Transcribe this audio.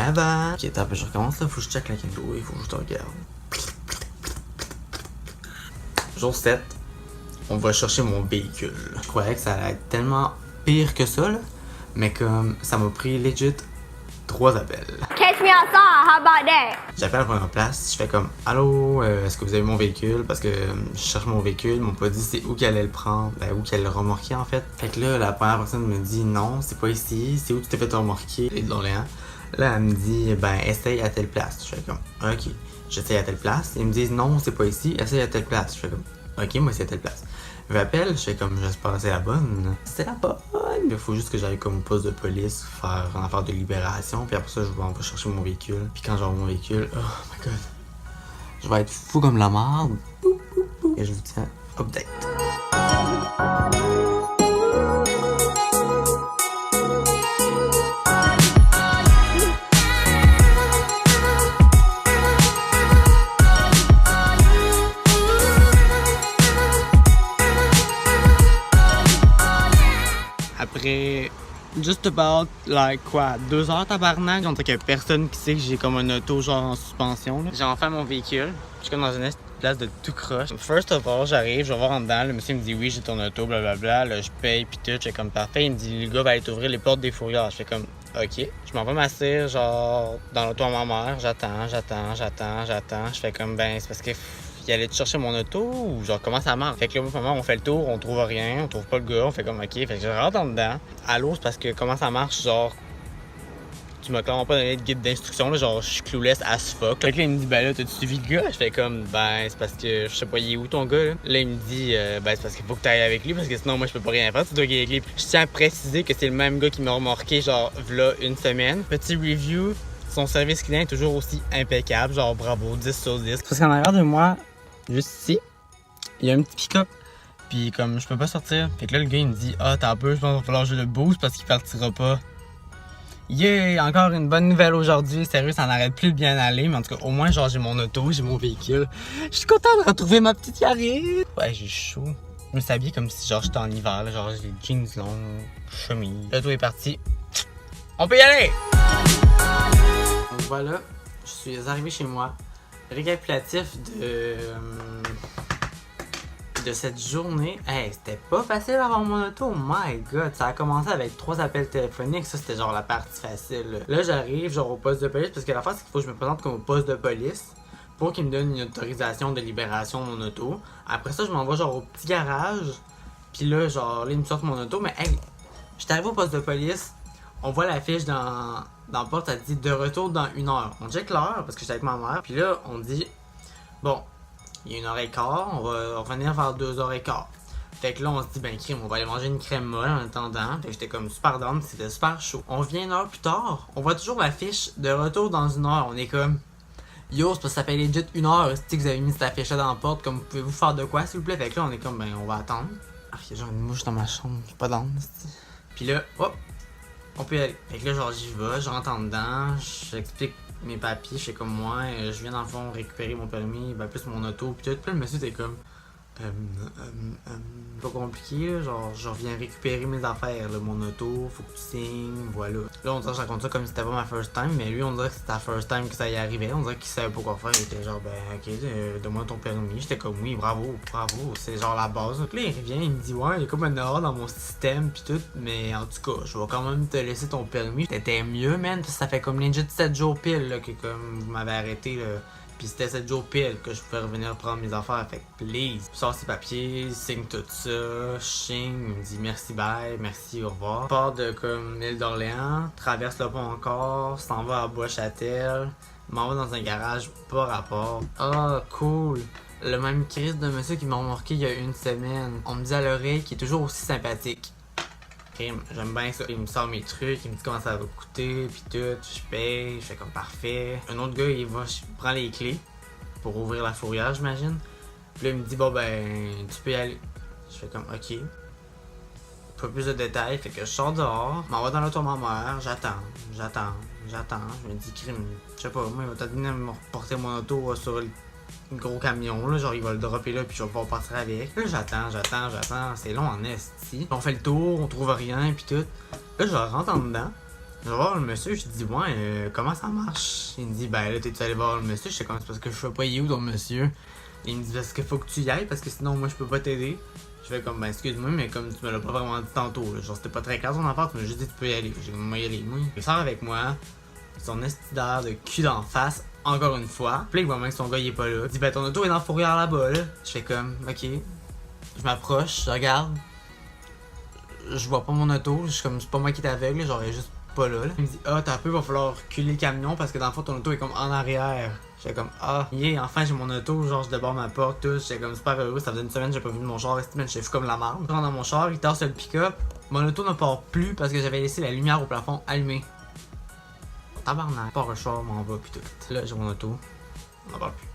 avant. Ok, attends, je recommence là, faut que je check la caméra, il faut que je te regarde. Jour 7, on va chercher mon véhicule. Je croyais que ça allait être tellement pire que ça, là, mais comme ça m'a pris legit 3 appels. Catch me outside, how about that? J'appelle à la première place, je fais comme allô, est-ce que vous avez mon véhicule? Parce que je cherche mon véhicule, ils m'ont pas dit c'est où qu'elle allait le prendre, où qu'elle allait le remorquer en fait. Fait que là, la première personne me dit non, c'est pas ici, c'est où tu t'es fait remorquer, et d'Orléans. Là, elle me dit essaye à telle place. Je fais comme ok, j'essaye à telle place. Ils me disent non, c'est pas ici, essaye à telle place. Je fais comme ok, moi c'est à telle place. Je m'appelle, je fais comme j'espère que c'est la bonne. C'est la bonne! Il faut juste que j'aille comme au poste de police faire une affaire de libération. Puis après ça, je vais chercher mon véhicule. Puis quand j'aurai mon véhicule, oh my god. Je vais être fou comme la merde. Et je vous tiens update. Après just about like quoi 2 heures tabarnak, on dirait qu'il y a personne qui sait que j'ai comme un auto genre en suspension là. J'ai enfin mon véhicule, je suis comme dans une place de tout croche. First of all, j'arrive, je vais voir en dedans, le monsieur me dit oui j'ai ton auto, blablabla, là je paye pis tout, je fais comme parfait, il me dit le gars va aller t'ouvrir les portes des fourrières, je fais comme ok. Je m'en vais m'asseoir genre dans l'auto à ma mère, j'attends, je fais comme c'est parce que il allait chercher mon auto ou genre comment ça marche? Fait que là, moi, on fait le tour, on trouve rien, on trouve pas le gars, on fait comme ok, fait que je rentre en dedans. Allô, c'est parce que comment ça marche, genre tu m'as clairement pas donné de guide d'instruction, là, genre je suis clueless as fuck. Fait que là, il me dit là, t'as-tu suivi le gars? Je fais comme c'est parce que je sais pas, il est où ton gars là? Là, il me dit c'est parce qu'il faut que t'ailles avec lui parce que sinon moi je peux pas rien faire, tu dois y aller avec lui. Je tiens à préciser que c'est le même gars qui m'a remorqué genre v'là une semaine. Petit review, son service client est toujours aussi impeccable, genre bravo, 10 sur 10. Parce qu'en arrière de moi, juste ici, il y a un petit pick-up. Puis comme je peux pas sortir. Fait que là le gars il me dit t'as un peu, je pense qu'il va falloir jouer le boost parce qu'il partira pas. Yeah! Encore une bonne nouvelle aujourd'hui. Sérieux, ça n'arrête plus de bien aller. Mais en tout cas, au moins genre j'ai mon auto, j'ai mon véhicule. Je suis content de retrouver ma petite Yaris. Ouais, j'ai chaud. Je me suis habillé comme si genre j'étais en hiver. Là, genre j'ai des jeans longs, chemise. L'auto est parti. On peut y aller! Donc voilà, je suis arrivé chez moi. Récapitulatif de cette journée. Hey, c'était pas facile d'avoir mon auto, my god. Ça a commencé avec 3 appels téléphoniques, ça c'était genre la partie facile. Là j'arrive genre au poste de police parce que la face c'est qu'il faut que je me présente comme au poste de police pour qu'il me donne une autorisation de libération de mon auto. Après ça je m'en vais genre au petit garage. Puis là genre là ils me sortent mon auto, mais hey, j'étais arrivé au poste de police. On voit l'affiche dans la porte, ça dit de retour dans 1 heure. On check l'heure parce que j'étais avec ma mère. Puis là, on dit bon, il y a 1h15, on va revenir vers 2h15. Fait que là, on se dit crème, on va aller manger une crème molle en attendant. Fait que j'étais comme super down, c'était super chaud. On vient 1 heure plus tard, on voit toujours l'affiche de retour dans 1 heure. On est comme yo, c'est parce que ça fait legit 1 heure. Si vous avez mis cette affiche-là dans la porte, comme pouvez-vous faire de quoi s'il vous plaît? Fait que là, on est comme on va attendre. Ah, il y a genre une mouche dans ma chambre, je suis pas down. Puis là, hop! On peut y aller. Fait que là, genre, j'y vais, je rentre en dedans, j'explique mes papiers, je fais comme moi, je viens dans le fond récupérer mon permis, plus mon auto, pis tout. Puis le monsieur, t'es comme, pas compliqué, là, genre, je reviens récupérer mes affaires, là, mon auto, faut que tu signes, voilà. Là, on dirait que je raconte ça comme si c'était pas ma first time, mais lui, on dirait que c'était la first time que ça y arrivait, on dirait qu'il savait pas quoi faire, il était genre, ok, donne-moi ton permis, j'étais comme, oui, bravo, c'est genre la base. Donc là, il revient, il me dit, ouais, il y a comme une erreur dans mon système, pis tout, mais en tout cas, je vais quand même te laisser ton permis. T'étais mieux, man, parce que ça fait comme legit 7 jours pile, là, que comme vous m'avez arrêté, là. Pis c'était 7 jours pile que je pouvais revenir prendre mes affaires, fait que please. Je sors ses papiers, signe tout ça, je signe, il me dit merci bye, merci, au revoir. Je pars de comme l'île d'Orléans, traverse le pont encore, s'en va à Bois-Châtel, m'en va dans un garage pas rapport. Ah, cool! Le même Chris de monsieur qui m'a remarqué il y a 1 semaine. On me dit à l'oreille qu'il est toujours aussi sympathique. J'aime bien ça. Il me sort mes trucs, il me dit comment ça va coûter, pis tout, je paye, je fais comme parfait. Un autre gars, il va, je prends les clés pour ouvrir la fourrière, j'imagine. Puis là, il me dit, bon tu peux y aller. Je fais comme, ok. Pas plus de détails, fait que je sors dehors, m'en vais dans l'auto à ma mère, j'attends. Je me dis, crime, je sais pas, moi, il va peut-être venir me reporter mon auto sur le gros camion, là, genre il va le dropper là puis je vais pouvoir partir avec. Là j'attends, c'est long en esti. On fait le tour, on trouve rien puis tout. Là je rentre en dedans, Je vais voir le monsieur, je dis ouais, comment ça marche? Il me dit ben là t'es-tu allé voir le monsieur? Je sais comme c'est parce que je sais pas il est où ton monsieur. Il me dit parce qu'il faut que tu y ailles parce que sinon moi je peux pas t'aider. Je fais comme ben excuse-moi mais comme tu me l'as pas vraiment dit tantôt, là. Genre c'était pas très clair ton affaire, tu m'as juste dit tu peux y aller. J'ai comme moi y aller, moi. Il sort avec moi, son esti d'air de cul d'en face, encore une fois. Puis là il voit même que son gars il est pas là. Il dit ben ton auto est dans la fourrière là-bas là. Je fais comme ok. Je m'approche, je regarde. Je vois pas mon auto, je suis comme c'est pas moi qui est aveugle, genre elle est juste pas là. Il me dit ah t'as peu, va falloir reculer le camion parce que dans le fond ton auto est comme en arrière. J'étais comme ah yeah, enfin j'ai mon auto, genre je déborde ma porte, tout. J'étais comme super heureux, ça faisait une semaine j'ai pas vu de mon char, cette semaine j'étais fou comme la merde. Je rentre dans mon char, il tasse le pick-up, mon auto ne part plus parce que j'avais laissé la lumière au plafond allumée. Tabarnak, pas le char, m'en va pis tout. Là j'ai mon auto, on en parle plus.